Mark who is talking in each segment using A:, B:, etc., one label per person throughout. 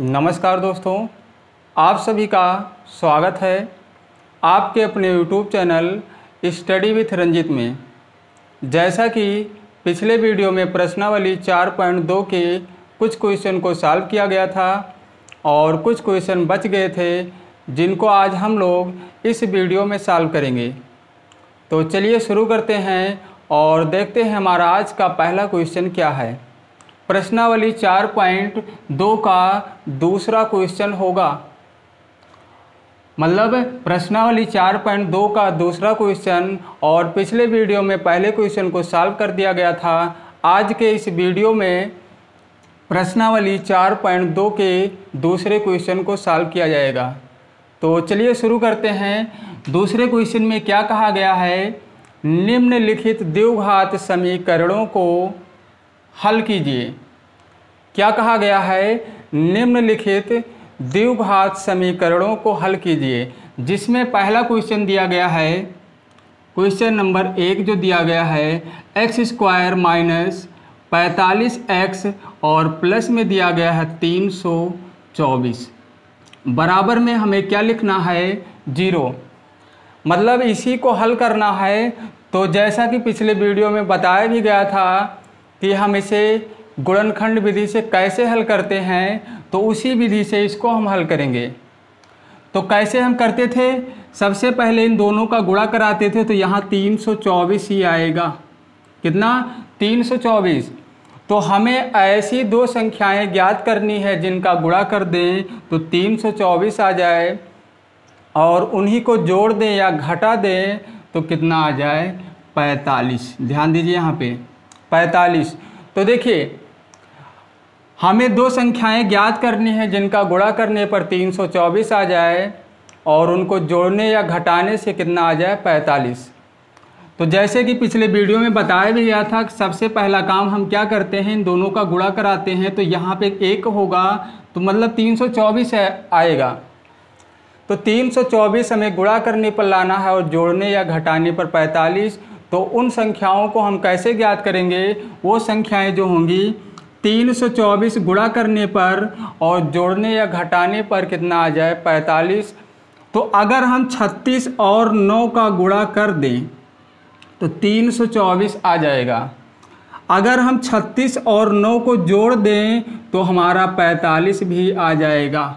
A: नमस्कार दोस्तों, आप सभी का स्वागत है आपके अपने YouTube channel study with Ranjit में। जैसा कि पिछले वीडियो में प्रश्नावली 4.2 के कुछ क्वेश्चन को सॉल्व किया गया था और कुछ क्वेश्चन बच गए थे जिनको आज हम लोग इस वीडियो में सॉल्व करेंगे। तो चलिए शुरू करते हैं और देखते हैं हमारा आज का पहला क्वेश्चन क्या है। प्रश्नावली 4.2 का दूसरा क्वेश्चन होगा, मतलब प्रश्नावली 4.2 का दूसरा क्वेश्चन, और पिछले वीडियो में पहले क्वेश्चन को सॉल्व कर दिया गया था। आज के इस वीडियो में प्रश्नावली 4.2 के दूसरे क्वेश्चन को सॉल्व किया जाएगा। तो चलिए शुरू करते हैं। दूसरे क्वेश्चन में क्या कहा गया है, निम्नलिखित द्विघात समीकरणों को हल कीजिए। क्या कहा गया है, निम्नलिखित द्विघात समीकरणों को हल कीजिए, जिसमें पहला क्वेश्चन दिया गया है, क्वेश्चन नंबर 1 जो दिया गया है x² माइनस 45x और प्लस में दिया गया है 324, बराबर में हमें क्या लिखना है, 0। मतलब इसी को हल करना है। तो जैसा कि पिछले वीडियो में बताया भी गया था कि हम इसे गुणनखंड विधि से कैसे हल करते हैं, तो उसी विधि से इसको हम हल करेंगे। तो कैसे हम करते थे, सबसे पहले इन दोनों का गुणा कराते थे, तो यहाँ 324 ही आएगा। कितना, 324। तो हमें ऐसी दो संख्याएं ज्ञात करनी है जिनका गुणा कर दें तो 324 आ जाए, और उन्हीं को जोड़ दें या घटा दें तो कितना आ जाए, 45। ध्यान दीजिए यहाँ पे 45। तो देखिए हमें दो संख्याएं ज्ञात करनी है जिनका गुणा करने पर 324 आ जाए और उनको जोड़ने या घटाने से कितना आ जाए, 45। तो जैसे कि पिछले वीडियो में बताया भी गया था, सबसे पहला काम हम क्या करते हैं, इन दोनों का गुणा कराते हैं। तो यहाँ पे 1 होगा तो मतलब 324 आएगा। तो 324 हमें गुणा करने पर लाना है और जोड़ने या घटाने पर 45। तो उन संख्याओं को हम कैसे ज्ञात करेंगे, वो संख्याएं जो होंगी 324 गुणा करने पर और जोड़ने या घटाने पर कितना आ जाए, 45। तो अगर हम 36 और 9 का गुणा कर दें तो 324 आ जाएगा। अगर हम 36 और 9 को जोड़ दें तो हमारा 45 भी आ जाएगा।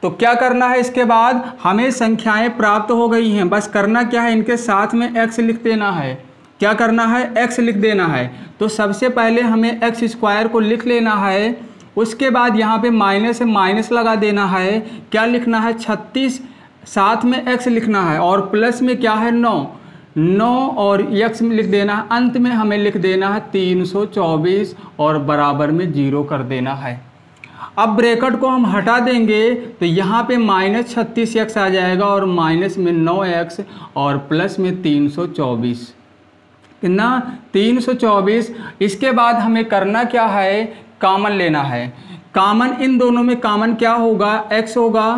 A: तो क्या करना है, इसके बाद हमें संख्याएं प्राप्त हो गई हैं, बस करना क्या है, इनके साथ में x लिख देना है। क्या करना है, x लिख देना है। तो सबसे पहले हमें x² को लिख लेना है, उसके बाद यहाँ पे माइनस से माइनस लगा देना है। क्या लिखना है, 36, साथ में x लिखना है और प्लस में क्या है, 9 और x में लिख देना है। अंत में हमें लिख देना है 324 और बराबर में 0 कर देना है। अब ब्रैकेट को हम हटा देंगे तो यहाँ पे माइनस 36x आ जाएगा और माइनस में 9x और प्लस में 324, कितना, 324। इसके बाद हमें करना क्या है, कॉमन लेना है। कॉमन इन दोनों में कॉमन क्या होगा, x होगा।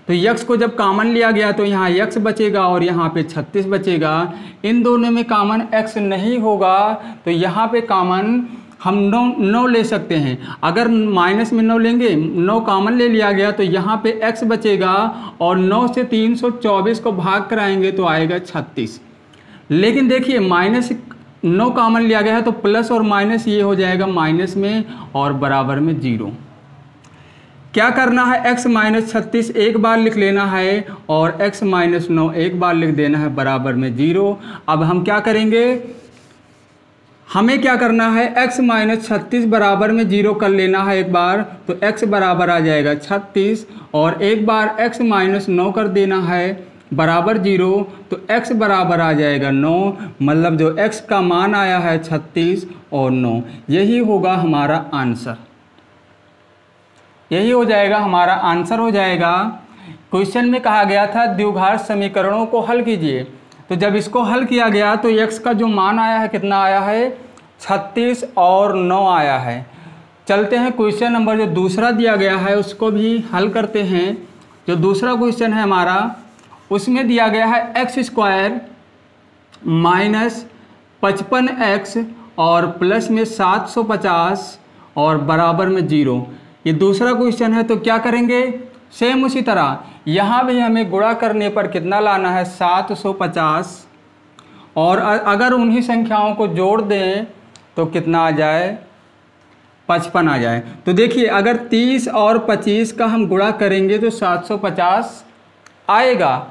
A: तो x को जब कॉमन लिया गया तो यहाँ x बचेगा और यहाँ पे 36 बचेगा। इन दोनों में कॉमन x नहीं होगा तो यहाँ पे कॉमन हम 9 ले सकते हैं। अगर माइनस में 9 लेंगे, 9 कॉमन ले लिया गया तो यहाँ पे x बचेगा और 9 से 324 को भाग कराएंगे तो आएगा 36। लेकिन देखिए माइनस 9 कॉमन लिया गया है तो प्लस और माइनस ये हो जाएगा माइनस में और बराबर में 0। क्या करना है, x माइनस 36 एक बार लिख लेना है और x माइनस 9 एक बार लिख देना है, बराबर में 0। अब हम क्या करेंगे, हमें क्या करना है, x माइनस 36 बराबर में 0 कर लेना है एक बार। तो x बराबर आ जाएगा 36 और एक बार x माइनस 9 कर देना है, बराबर 0। तो x बराबर आ जाएगा 9, मतलब जो x का मान आया है 36 और 9, यही होगा हमारा आंसर। यही हो जाएगा हमारा आंसर हो जाएगा। क्वेश्चन में कहा गया था द्विघात समीकरणों को हल कीजिए। तो जब इसको हल किया गया तो x का जो मान आया है, कितना आया है, 36 और 9 आया है। चलते हैं क्वेश्चन नंबर जो दूसरा दिया गया है उसको भी हल करते हैं। जो दूसरा क्वेश्चन है हमारा, उसमें दिया गया है x² माइनस 55x और प्लस में 750 और बराबर में 0। ये दूसरा क्वेश्चन है, तो क्या करेंगे, सेम उसी तरह यहाँ भी हमें गुणा करने पर कितना लाना है 750, और अगर उन्हीं संख्याओं को जोड़ दें तो कितना आ जाए 55 आ जाए। तो देखिए अगर 30 और 25 का हम गुणा करेंगे तो 750 आएगा,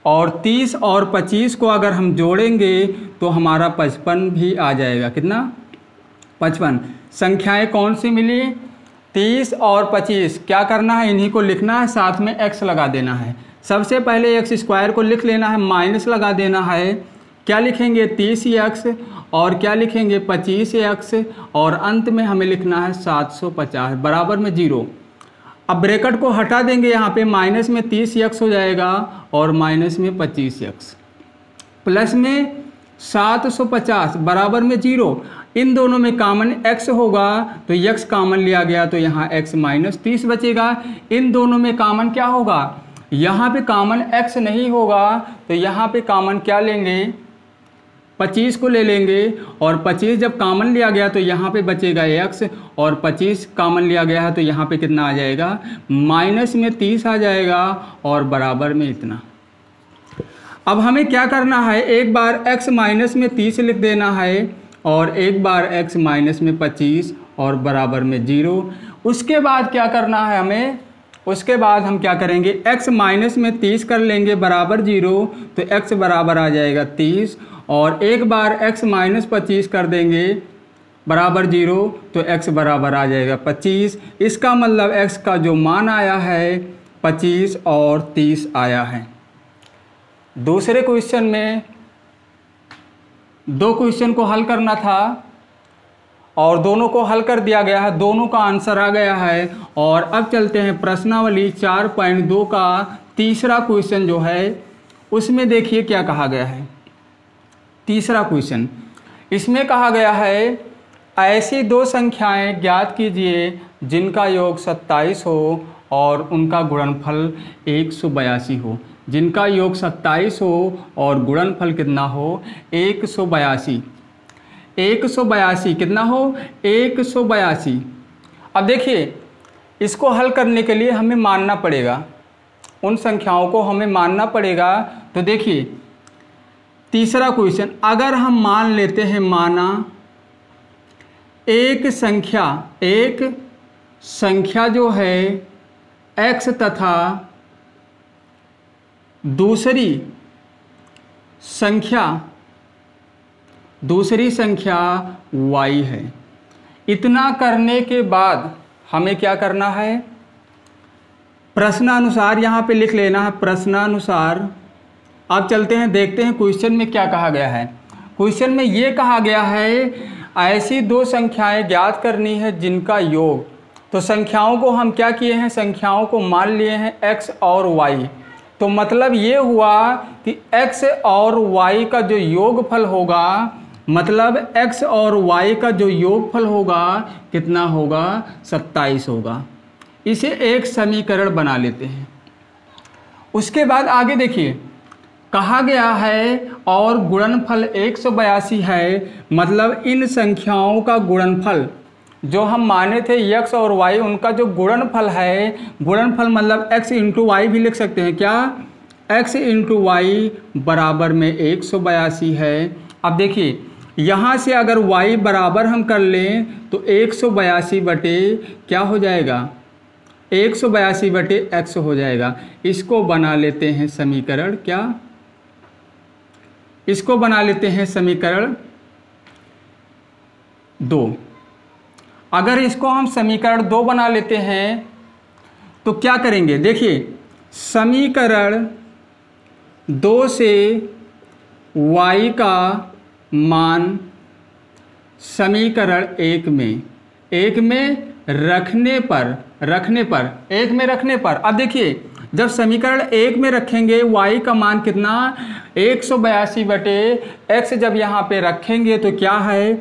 A: और 30 और 25 को अगर हम जोड़ेंगे तो हमारा 55 भी आ जाएगा। कितना 55। संख्याएं कौन सी मिली, 30 और 25। क्या करना है, इन्हीं को लिखना है, साथ में x लगा देना है। सबसे पहले x स्क्वायर को लिख लेना है, माइनस लगा देना है। क्या लिखेंगे 30x और क्या लिखेंगे 25x, और अंत में हमें लिखना है 750 बराबर में 0। अब ब्रैकेट को हटा देंगे, यहाँ पे माइनस में 30x हो जाएगा और माइनस में 25x, प्लस में 750 बराबर में 0। इन दोनों में कॉमन x होगा तो x कॉमन लिया गया तो यहाँ x माइनस 30 बचेगा। इन दोनों में कॉमन क्या होगा, यहाँ पे कॉमन x नहीं होगा तो यहाँ पे कॉमन क्या लेंगे 25 को ले लेंगे, और 25 जब कॉमन लिया गया तो यहाँ पे बचेगा x, और 25 कॉमन लिया गया है तो यहाँ पे कितना आ जाएगा माइनस में 30 आ जाएगा और बराबर में इतना। अब हमें क्या करना है, एक बार x माइनस में 30 लिख देना है और एक बार x माइनस में 25 और बराबर में 0। उसके बाद क्या करना है हमें, उसके बाद हम क्या करेंगे, x माइनस में 30 कर लेंगे बराबर 0, तो x बराबर आ जाएगा 30, और एक बार x माइनस 25 कर देंगे बराबर 0 तो x बराबर आ जाएगा 25। इसका मतलब x का जो मान आया है 25 और 30 आया है। दूसरे क्वेश्चन में 2 क्वेश्चन को हल करना था और दोनों को हल कर दिया गया है, दोनों का आंसर आ गया है। और अब चलते हैं प्रश्नावली 4.2 का तीसरा क्वेश्चन जो है उसमें देखिए क्या कहा गया है। तीसरा क्वेश्चन, इसमें कहा गया है ऐसी 2 संख्याएं ज्ञात कीजिए जिनका योग 27 हो और उनका गुणनफल 182 हो। जिनका योग 27 हो और गुणनफल कितना हो 182। 182 कितना हो 182। अब देखिए इसको हल करने के लिए हमें मानना पड़ेगा, उन संख्याओं को हमें मानना पड़ेगा। तो देखिए तीसरा क्वेश्चन, अगर हम मान लेते हैं, माना एक संख्या जो है x तथा दूसरी संख्या y है। इतना करने के बाद हमें क्या करना है, प्रश्नानुसार यहाँ पे लिख लेना है, प्रश्नानुसार। अब चलते हैं देखते हैं क्वेश्चन में क्या कहा गया है। क्वेश्चन में ये कहा गया है ऐसी 2 संख्याएं ज्ञात करनी है जिनका योग। तो संख्याओं को हम क्या किए हैं, संख्याओं को मान लिए हैं x और y। तो मतलब ये हुआ कि x और y का जो योगफल होगा, मतलब x और y का जो योगफल होगा कितना होगा 27 होगा। इसे एक समीकरण बना लेते हैं। उसके बाद आगे देखिए कहा गया है और गुणनफल 182 है, मतलब इन संख्याओं का गुणनफल जो हम माने थे x और y, उनका जो गुणनफल है, गुणनफल मतलब x इंटू वाई भी लिख सकते हैं। क्या x इंटू वाई बराबर में 182 है। अब देखिए यहाँ से अगर y बराबर हम कर लें तो 182 बटे क्या हो जाएगा, 182 बटे x हो जाएगा। इसको बना लेते हैं समीकरण, क्या इसको बना लेते हैं समीकरण 2। अगर इसको हम समीकरण 2 बना लेते हैं तो क्या करेंगे, देखिए समीकरण 2 से y का मान समीकरण 1 में रखने पर अब देखिए जब समीकरण 1 में रखेंगे y का मान कितना 182 बटे x, जब यहाँ पे रखेंगे तो क्या है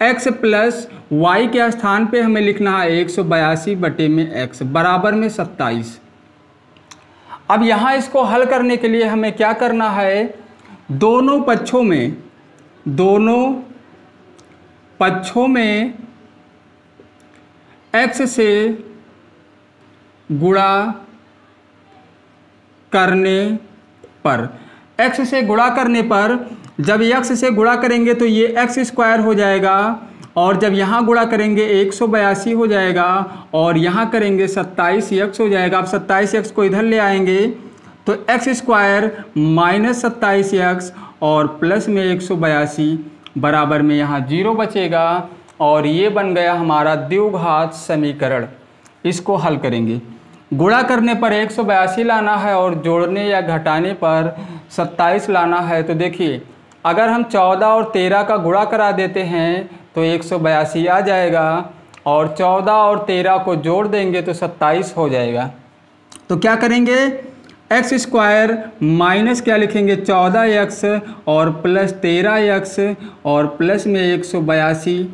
A: x प्लस y के स्थान पे हमें लिखना है 182 बटे में x बराबर में 27। अब यहाँ इसको हल करने के लिए हमें क्या करना है, दोनों पक्षों में x से गुणा करने पर, x से गुणा करने पर, जब x से गुणा करेंगे तो ये x स्क्वायर हो जाएगा, और जब यहाँ गुणा करेंगे 182 हो जाएगा, और यहाँ करेंगे 27x हो जाएगा। अब 27x को इधर ले आएंगे तो x स्क्वायर माइनस 27x और प्लस में 182 बराबर में यहाँ 0 बचेगा, और ये बन गया हमारा द्विघात समीकरण। इसको हल करेंगे। गुणा करने पर 182 लाना है और जोड़ने या घटाने पर 27 लाना है। तो देखिए, अगर हम 14 और 13 का गुणा करा देते हैं तो 182 आ जाएगा, और 14 और 13 को जोड़ देंगे तो 27 हो जाएगा। तो क्या करेंगे, एक्स स्क्वायर माइनस क्या लिखेंगे 14x और प्लस 13x और प्लस में 182।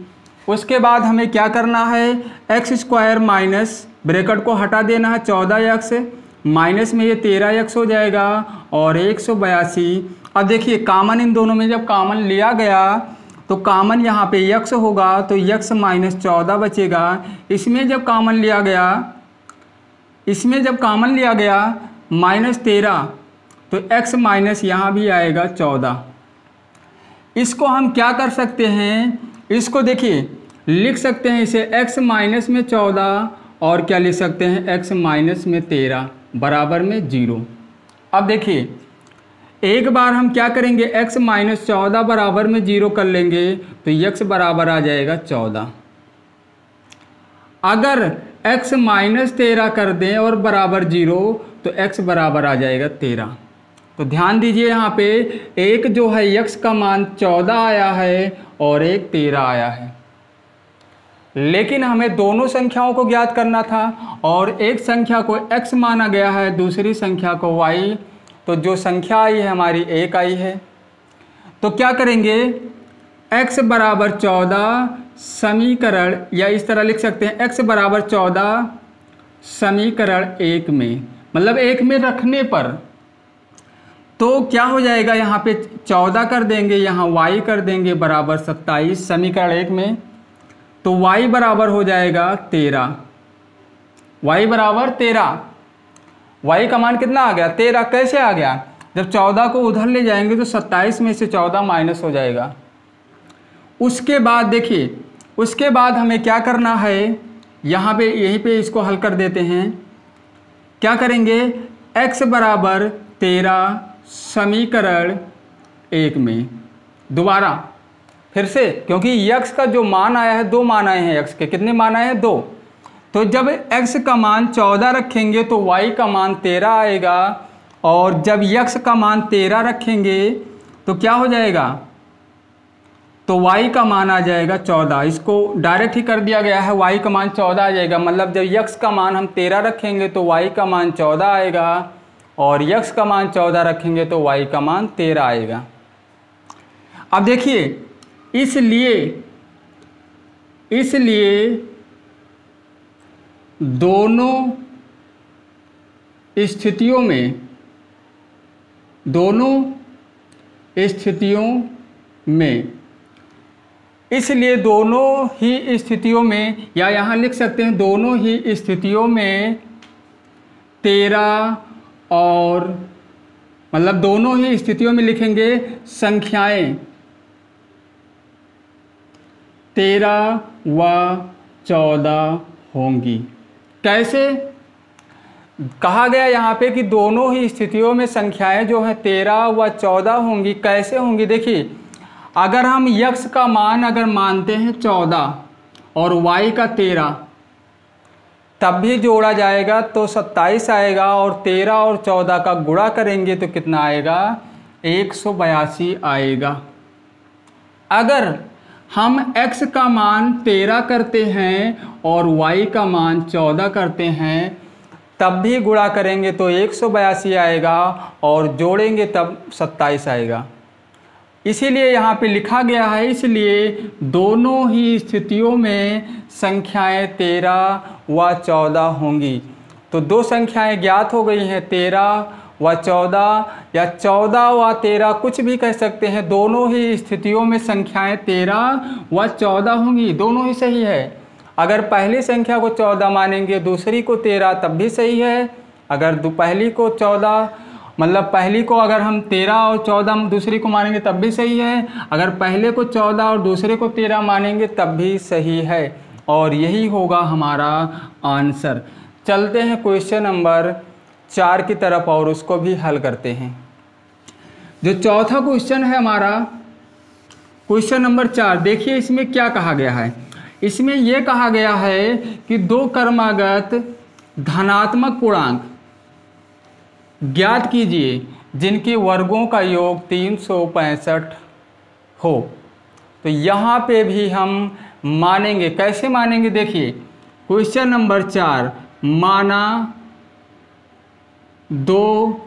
A: उसके बाद हमें क्या करना है, एक्स स्क्वायर माइनस ब्रैकेट को हटा देना है 14x, माइनस में ये 13x हो जाएगा और 182। अब देखिए कॉमन इन दोनों में जब कॉमन लिया गया तो कॉमन यहाँ पे x होगा, तो x माइनस 14 बचेगा। इसमें जब कॉमन लिया गया माइनस 13, तो x माइनस यहाँ भी आएगा 14। इसको हम क्या कर सकते हैं, इसको देखिए लिख सकते हैं इसे x माइनस में 14 और क्या लिख सकते हैं x माइनस में 13 बराबर में 0। अब देखिए एक बार हम क्या करेंगे, x माइनस 14 बराबर में 0 कर लेंगे तो x बराबर आ जाएगा 14। अगर x माइनस 13 कर दें और बराबर 0 तो x बराबर आ जाएगा 13। तो ध्यान दीजिए यहाँ पे एक जो है x का मान 14 आया है और एक 13 आया है, लेकिन हमें दोनों संख्याओं को ज्ञात करना था और एक संख्या को x माना गया है, दूसरी संख्या को y। तो जो संख्या आई है हमारी 1 आई है। तो क्या करेंगे, x बराबर 14 समीकरण, या इस तरह लिख सकते हैं x बराबर 14 समीकरण 1 में, मतलब 1 में रखने पर तो क्या हो जाएगा, यहाँ पे 14 कर देंगे, यहाँ y कर देंगे बराबर 27 समीकरण 1 में, तो y बराबर हो जाएगा 13। y बराबर 13, y का मान कितना आ गया 13। कैसे आ गया, जब 14 को उधर ले जाएंगे तो 27 में से 14 माइनस हो जाएगा। उसके बाद देखिए, उसके बाद हमें क्या करना है, यहाँ पे यहीं पे इसको हल कर देते हैं। क्या करेंगे, x बराबर 13 समीकरण 1 में, दोबारा फिर से, क्योंकि x का जो मान आया है, 2 मान आए हैं x के, कितने मान आए हैं 2। तो जब x का मान 14 रखेंगे तो y का मान 13 आएगा, और जब x का मान 13 रखेंगे तो क्या हो जाएगा, तो y का मान आ जाएगा 14। इसको डायरेक्ट ही कर दिया गया है, y का मान 14 आ जाएगा, मतलब जब x का मान हम 13 रखेंगे तो y का मान 14 आएगा, और x का मान 14 रखेंगे तो y का मान 13 आएगा। अब देखिए, इसलिए दोनों स्थितियों ही स्थितियों में, या यहाँ लिख सकते हैं दोनों ही स्थितियों में 13 और, मतलब दोनों ही स्थितियों में लिखेंगे संख्याएं 13 व 14 होंगी। कैसे कहा गया यहाँ पे कि दोनों ही स्थितियों में संख्याएं जो हैं 13 व 14 होंगी। कैसे होंगी, देखिए अगर हम x का मान अगर मानते हैं 14 और y का 13, तब भी जोड़ा जाएगा तो 27 आएगा, और 13 और 14 का गुणा करेंगे तो कितना आएगा 182 आएगा। अगर हम x का मान 13 करते हैं और y का मान 14 करते हैं, तब भी गुणा करेंगे तो 182 आएगा, और जोड़ेंगे तब 27 आएगा। इसीलिए यहाँ पे लिखा गया है, इसलिए दोनों ही स्थितियों में संख्याएं 13 व 14 होंगी। तो दो संख्याएं ज्ञात हो गई हैं 13 व 14, या 14 व 13 कुछ भी कह सकते हैं। दोनों ही स्थितियों में संख्याएं 13 व 14 होंगी, दोनों ही सही है। अगर पहली संख्या को 14 मानेंगे दूसरी को 13 तब भी सही है। अगर पहली को 14 मतलब पहली को अगर हम 13 और 14 दूसरी को मानेंगे तब भी सही है। अगर पहले को 14 और दूसरे को 13 मानेंगे तब भी सही है। और यही होगा हमारा आंसर। चलते हैं क्वेश्चन नंबर 4 की तरफ और उसको भी हल करते हैं। जो चौथा क्वेश्चन है हमारा, क्वेश्चन नंबर 4, देखिए इसमें क्या कहा गया है। इसमें यह कहा गया है कि दो क्रमागत धनात्मक पूर्णांक ज्ञात कीजिए जिनके वर्गों का योग 365 हो। तो यहाँ पे भी हम मानेंगे। कैसे मानेंगे? देखिए क्वेश्चन नंबर 4, माना दो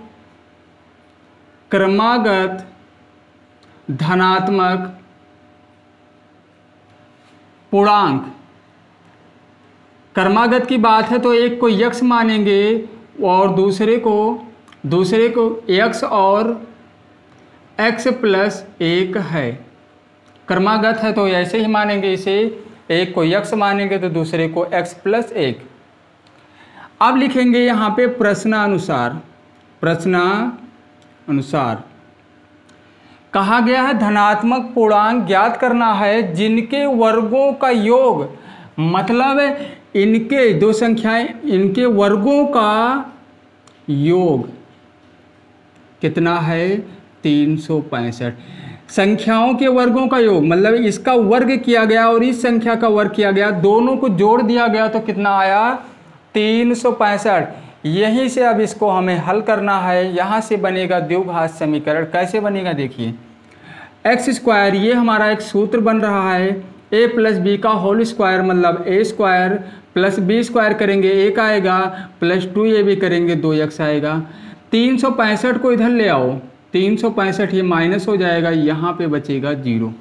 A: क्रमागत धनात्मक पूर्णांक। क्रमागत की बात है तो एक को यक्ष मानेंगे और दूसरे को x और x प्लस 1 है। क्रमागत है तो ऐसे ही मानेंगे इसे, एक को यक्ष मानेंगे तो दूसरे को x प्लस 1। अब लिखेंगे यहाँ पे प्रश्नानुसार कहा गया है धनात्मक पूर्णांक ज्ञात करना है जिनके वर्गों का योग, मतलब इनके दो संख्याएं, इनके वर्गों का योग कितना है? 365। संख्याओं के वर्गों का योग मतलब इसका वर्ग किया गया और इस संख्या का वर्ग किया गया, दोनों को जोड़ दिया गया तो कितना आया? 365। यहीं से अब इसको हमें हल करना है। यहाँ से बनेगा द्विघात समीकरण। कैसे बनेगा? देखिए एक्स स्क्वायर, ये हमारा एक सूत्र बन रहा है, ए प्लस बी का होल स्क्वायर मतलब ए स्क्वायर प्लस बी स्क्वायर करेंगे 1 आएगा, प्लस 2ab करेंगे 2x आएगा। 365 को इधर ले आओ, 365 ये माइनस हो जाएगा, यहाँ पे बचेगा 0।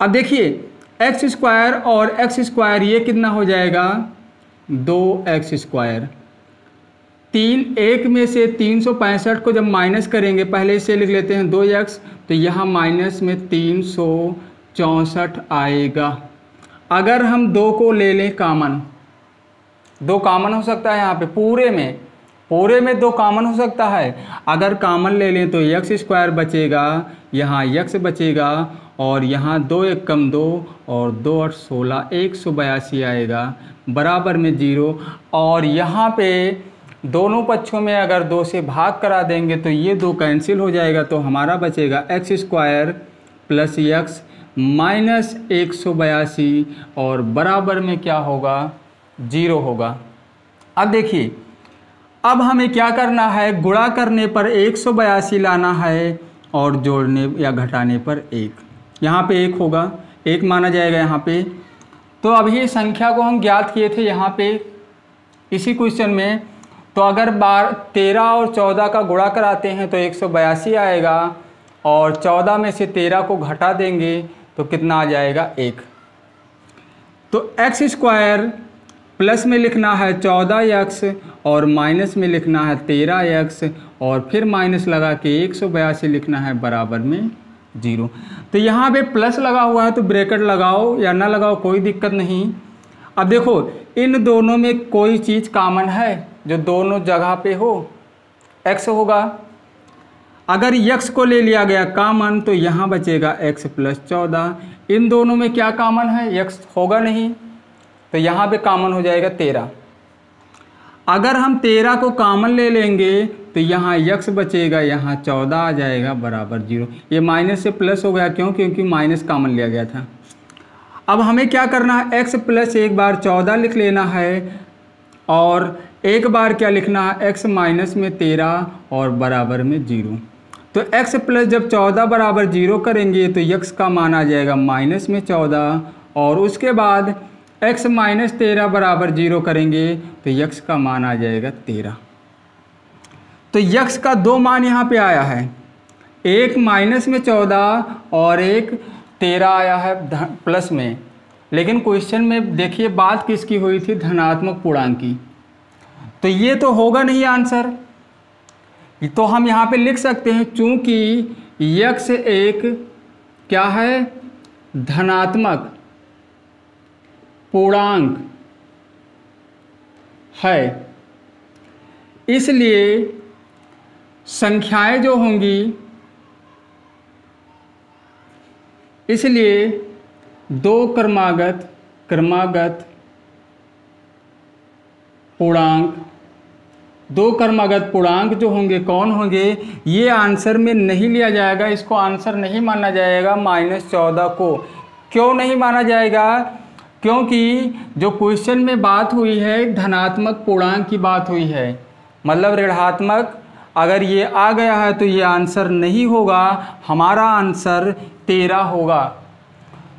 A: अब देखिए एक्स स्क्वायर और एक्स स्क्वायर ये कितना हो जाएगा? 2x square. 1 में से 365 को जब माइनस करेंगे, पहले इसे लिख लेते हैं 2x, तो यहाँ माइनस में 364 आएगा। अगर हम 2 को ले लें कॉमन, 2 कॉमन हो सकता है यहाँ पे, पूरे में 2 कॉमन हो सकता है। अगर कॉमन ले लें तो x स्क्वायर बचेगा, यहाँ x बचेगा और यहाँ 2 1 कम 2 और 2 8 16, 182 आएगा बराबर में 0। और यहाँ पे दोनों पक्षों में अगर 2 से भाग करा देंगे तो ये 2 कैंसिल हो जाएगा, तो हमारा बचेगा x square plus x minus 182 और बराबर में क्या होगा? 0 होगा। अब देखिए अब हमें क्या करना है? गुणा करने पर 182 लाना है और जोड़ने या घटाने पर 1। यहाँ पे 1 होगा, 1 माना जाएगा यहाँ पे। तो अभी संख्या को हम ज्ञात किए थे यहाँ पे इसी क्वेश्चन में। तो अगर 13 और 14 का गुणा कराते हैं तो 182 आएगा और 14 में से 13 को घटा देंगे तो कितना आ जाएगा? 1। तो एक्स स्क्वायर प्लस में लिखना है 14x और माइनस में लिखना है 13x और फिर माइनस लगा के 182 लिखना है बराबर में 0। तो यहाँ पे प्लस लगा हुआ है तो ब्रैकेट लगाओ या ना लगाओ कोई दिक्कत नहीं। अब देखो इन दोनों में कोई चीज़ कॉमन है जो दोनों जगह पे हो, x होगा। अगर x को ले लिया गया कॉमन तो यहाँ बचेगा x प्लस 14। इन दोनों में क्या कॉमन है? x होगा नहीं, तो यहाँ पे कॉमन हो जाएगा 13। अगर हम 13 को कॉमन ले लेंगे तो यहाँ x बचेगा, यहाँ 14 आ जाएगा बराबर 0। ये माइनस से प्लस हो गया, क्यों? क्योंकि माइनस कॉमन लिया गया था। अब हमें क्या करना है? x प्लस एक बार 14 लिख लेना है और एक बार क्या लिखना है? x माइनस में 13 और बराबर में 0। तो x प्लस जब 14 बराबर 0 करेंगे तो x का मान आ जाएगा माइनस में 14 और उसके बाद x माइनस 13 बराबर 0 करेंगे तो x का मान आ जाएगा 13। तो x का 2 मान यहाँ पे आया है, एक माइनस में 14 और एक 13 आया है प्लस में। लेकिन क्वेश्चन में देखिए बात किसकी हुई थी? धनात्मक पूर्णांक की। तो ये तो होगा नहीं आंसर। तो हम यहाँ पे लिख सकते हैं चूंकि x एक क्या है? धनात्मक पूर्णांक है, इसलिए संख्याएं जो होंगी, इसलिए दो क्रमागत पूर्णांक, दो क्रमागत पूर्णांक जो होंगे कौन होंगे, ये आंसर में नहीं लिया जाएगा, इसको आंसर नहीं माना जाएगा -14 को। क्यों नहीं माना जाएगा? क्योंकि जो क्वेश्चन में बात हुई है धनात्मक पूर्णांक की बात हुई है, मतलब ऋणात्मक अगर ये आ गया है तो ये आंसर नहीं होगा, हमारा आंसर 13 होगा।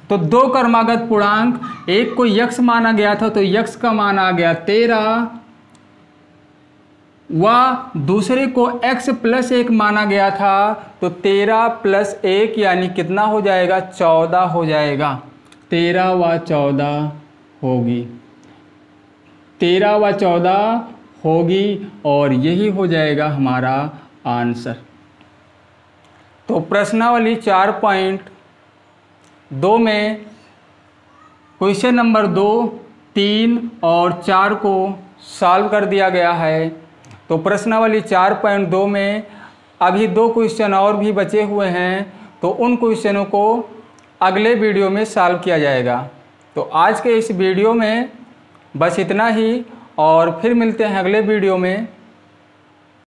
A: तो दो क्रमागत पूर्णांक, एक को यक्ष माना गया था तो यक्ष का मान आ गया 13, व दूसरे को x + 1 माना गया था तो 13 + 1 यानी कितना हो जाएगा, 14 हो जाएगा। 13 व 14 होगी, 13 व 14 होगी और यही हो जाएगा हमारा आंसर। तो प्रश्नावली 4.2 में क्वेश्चन नंबर 2, 3 और 4 को सॉल्व कर दिया गया है। तो प्रश्नावली 4.2 में अभी 2 क्वेश्चन और भी बचे हुए हैं, तो उन क्वेश्चनों को अगले वीडियो में सॉल्व किया जाएगा। तो आज के इस वीडियो में बस इतना ही, और फिर मिलते हैं अगले वीडियो में।